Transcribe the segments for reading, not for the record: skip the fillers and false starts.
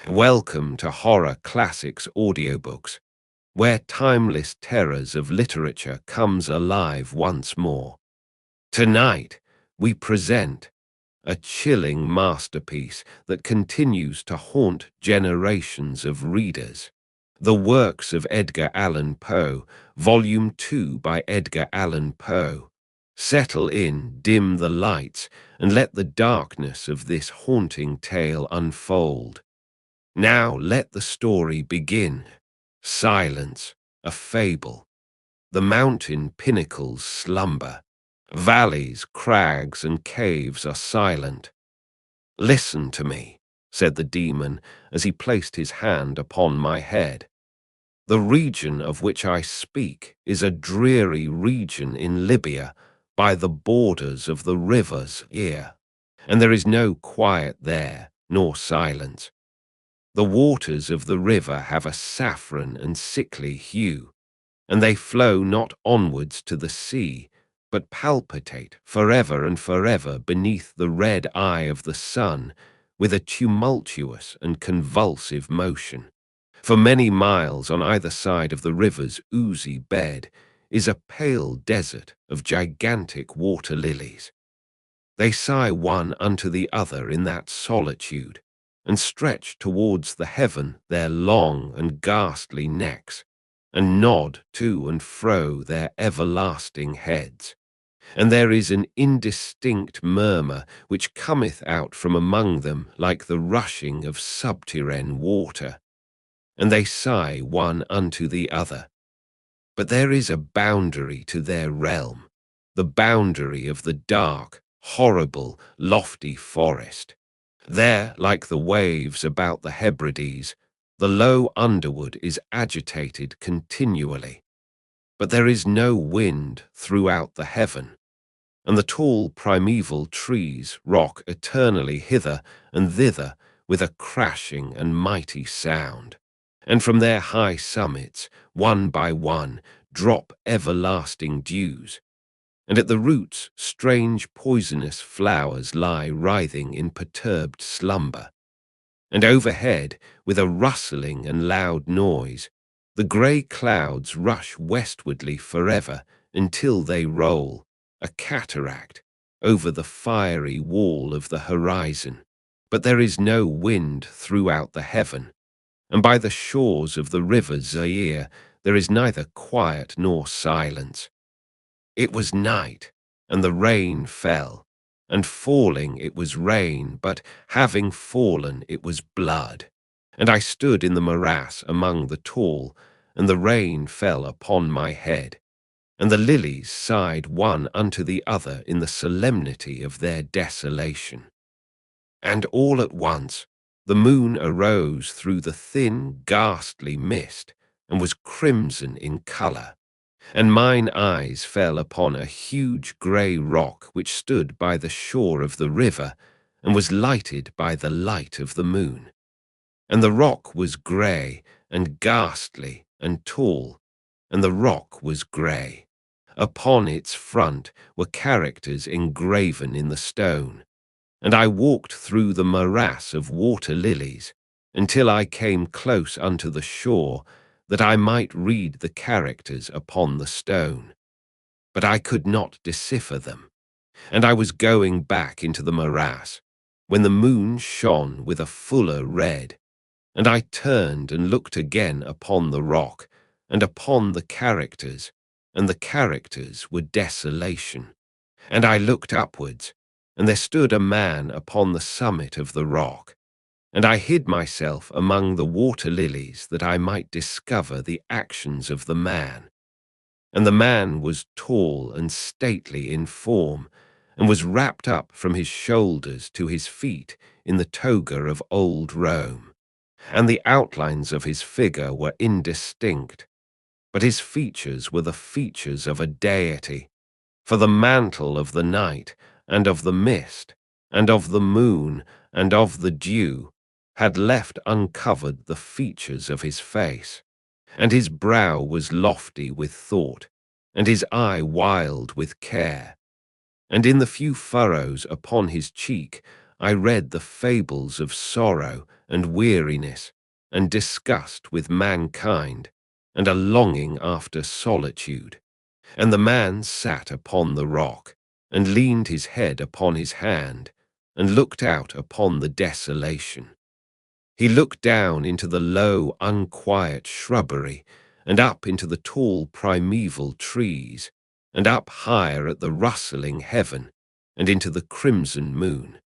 Welcome to Horror Classics Audiobooks, where timeless terrors of literature comes alive once more. Tonight, we present a chilling masterpiece that continues to haunt generations of readers. The works of Edgar Allan Poe, Volume 2 by Edgar Allan Poe. Settle in, dim the lights, and let the darkness of this haunting tale unfold. Now let the story begin. Silence, a fable. The mountain pinnacles slumber. Valleys, crags, and caves are silent. "Listen to me," said the demon as he placed his hand upon my head. "The region of which I speak is a dreary region in Libya by the borders of the river's ear, and there is no quiet there, nor silence. The waters of the river have a saffron and sickly hue, and they flow not onwards to the sea, but palpitate forever and forever beneath the red eye of the sun with a tumultuous and convulsive motion. For many miles on either side of the river's oozy bed is a pale desert of gigantic water lilies. They sigh one unto the other in that solitude, and stretch towards the heaven their long and ghastly necks, and nod to and fro their everlasting heads. And there is an indistinct murmur which cometh out from among them like the rushing of subterrane water, and they sigh one unto the other. But there is a boundary to their realm, the boundary of the dark, horrible, lofty forest. There, like the waves about the Hebrides, the low underwood is agitated continually. But there is no wind throughout the heaven, and the tall primeval trees rock eternally hither and thither with a crashing and mighty sound. And from their high summits, one by one, drop everlasting dews, and at the roots strange poisonous flowers lie writhing in perturbed slumber. And overhead, with a rustling and loud noise, the grey clouds rush westwardly forever until they roll, a cataract, over the fiery wall of the horizon. But there is no wind throughout the heaven, and by the shores of the river Zaire there is neither quiet nor silence. It was night, and the rain fell, and falling it was rain, but having fallen it was blood. And I stood in the morass among the tall, and the rain fell upon my head, and the lilies sighed one unto the other in the solemnity of their desolation. And all at once the moon arose through the thin, ghastly mist, and was crimson in colour. And mine eyes fell upon a huge grey rock which stood by the shore of the river, and was lighted by the light of the moon. And the rock was grey, and ghastly, and tall, and the rock was grey. Upon its front were characters engraven in the stone, and I walked through the morass of water lilies, until I came close unto the shore, that I might read the characters upon the stone. But I could not decipher them, and I was going back into the morass, when the moon shone with a fuller red, and I turned and looked again upon the rock, and upon the characters, and the characters were desolation. And I looked upwards, and there stood a man upon the summit of the rock. And I hid myself among the water lilies that I might discover the actions of the man. And the man was tall and stately in form, and was wrapped up from his shoulders to his feet in the toga of old Rome. And the outlines of his figure were indistinct, but his features were the features of a deity. For the mantle of the night, and of the mist, and of the moon, and of the dew, had left uncovered the features of his face, and his brow was lofty with thought, and his eye wild with care. And in the few furrows upon his cheek I read the fables of sorrow and weariness, and disgust with mankind, and a longing after solitude. And the man sat upon the rock, and leaned his head upon his hand, and looked out upon the desolation. He looked down into the low, unquiet shrubbery, and up into the tall primeval trees, and up higher at the rustling heaven, and into the crimson moon.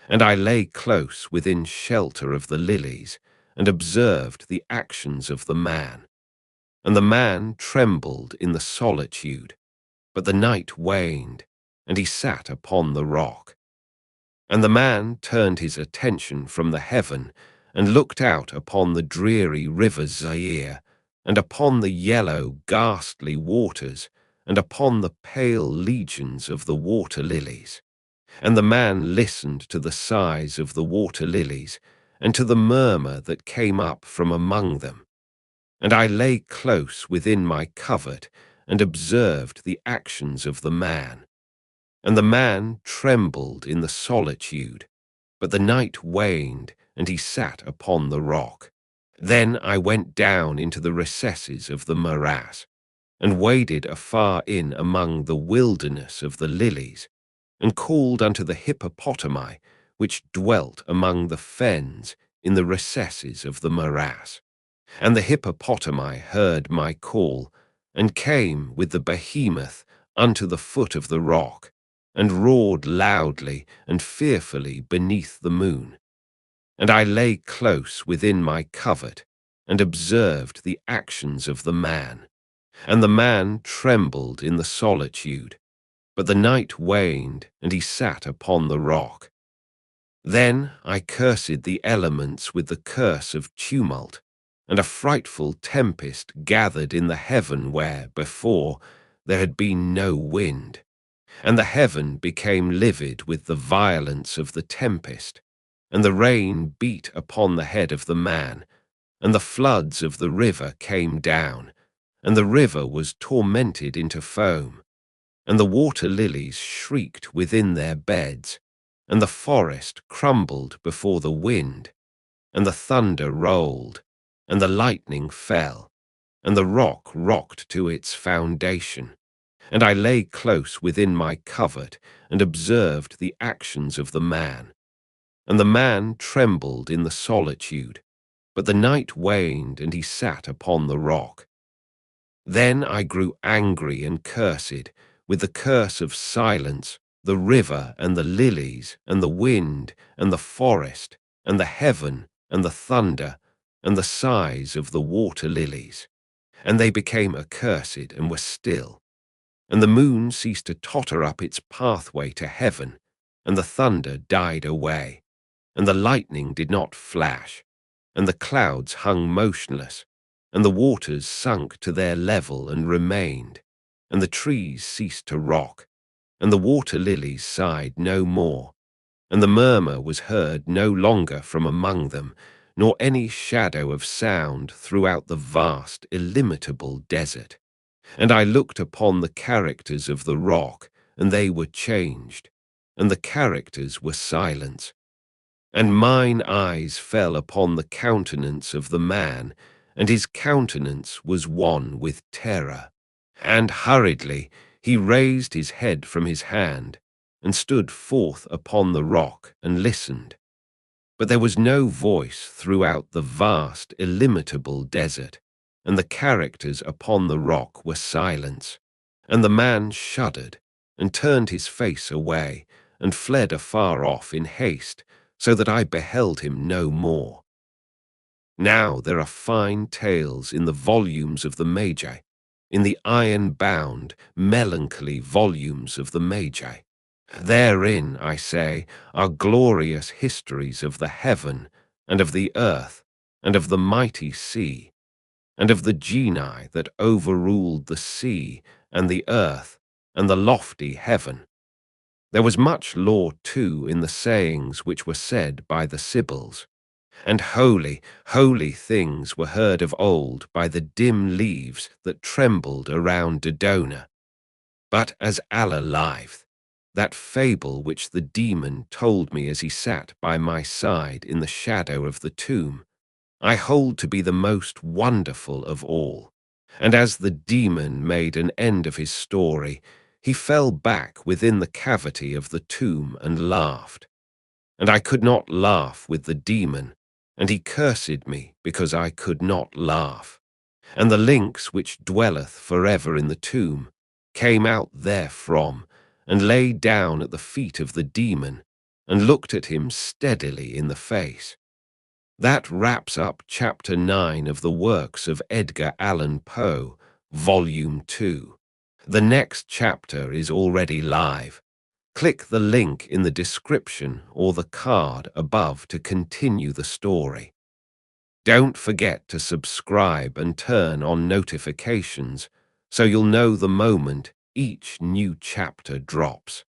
And I lay close within shelter of the lilies, and observed the actions of the man. And the man trembled in the solitude, but the night waned, and he sat upon the rock. And the man turned his attention from the heaven, and looked out upon the dreary river Zaire, and upon the yellow, ghastly waters, and upon the pale legions of the water lilies. And the man listened to the sighs of the water lilies, and to the murmur that came up from among them. And I lay close within my covert, and observed the actions of the man. And the man trembled in the solitude, but the night waned, and he sat upon the rock. Then I went down into the recesses of the morass, and waded afar in among the wilderness of the lilies, and called unto the hippopotami which dwelt among the fens in the recesses of the morass. And the hippopotami heard my call, and came with the behemoth unto the foot of the rock, and roared loudly and fearfully beneath the moon. And I lay close within my covert, and observed the actions of the man. And the man trembled in the solitude, but the night waned, and he sat upon the rock. Then I cursed the elements with the curse of tumult, and a frightful tempest gathered in the heaven where, before, there had been no wind. And the heaven became livid with the violence of the tempest, and the rain beat upon the head of the man, and the floods of the river came down, and the river was tormented into foam, and the water lilies shrieked within their beds, and the forest crumbled before the wind, and the thunder rolled, and the lightning fell, and the rock rocked to its foundation. And I lay close within my covert, and observed the actions of the man. And the man trembled in the solitude, but the night waned, and he sat upon the rock. Then I grew angry and cursed, with the curse of silence, the river and the lilies, and the wind, and the forest, and the heaven, and the thunder, and the sighs of the water lilies. And they became accursed and were still. And the moon ceased to totter up its pathway to heaven, and the thunder died away, and the lightning did not flash, and the clouds hung motionless, and the waters sunk to their level and remained, and the trees ceased to rock, and the water lilies sighed no more, and the murmur was heard no longer from among them, nor any shadow of sound throughout the vast, illimitable desert. And I looked upon the characters of the rock, and they were changed, and the characters were silence. And mine eyes fell upon the countenance of the man, and his countenance was one with terror. And hurriedly he raised his head from his hand, and stood forth upon the rock, and listened. But there was no voice throughout the vast, illimitable desert, and the characters upon the rock were silence. And the man shuddered, and turned his face away, and fled afar off in haste, so that I beheld him no more. Now there are fine tales in the volumes of the Magi, in the iron-bound, melancholy volumes of the Magi. Therein, I say, are glorious histories of the heaven, and of the earth, and of the mighty sea, and of the genii that overruled the sea, and the earth, and the lofty heaven. There was much lore, too, in the sayings which were said by the Sibyls, and holy, holy things were heard of old by the dim leaves that trembled around Dodona. But as Allah liveth, that fable which the demon told me as he sat by my side in the shadow of the tomb, I hold to be the most wonderful of all. And as the demon made an end of his story, he fell back within the cavity of the tomb and laughed. And I could not laugh with the demon, and he cursed me because I could not laugh. And the lynx which dwelleth forever in the tomb came out therefrom, and lay down at the feet of the demon, and looked at him steadily in the face. That wraps up Chapter 9 of the works of Edgar Allan Poe, Volume 2. The next chapter is already live. Click the link in the description or the card above to continue the story. Don't forget to subscribe and turn on notifications so you'll know the moment each new chapter drops.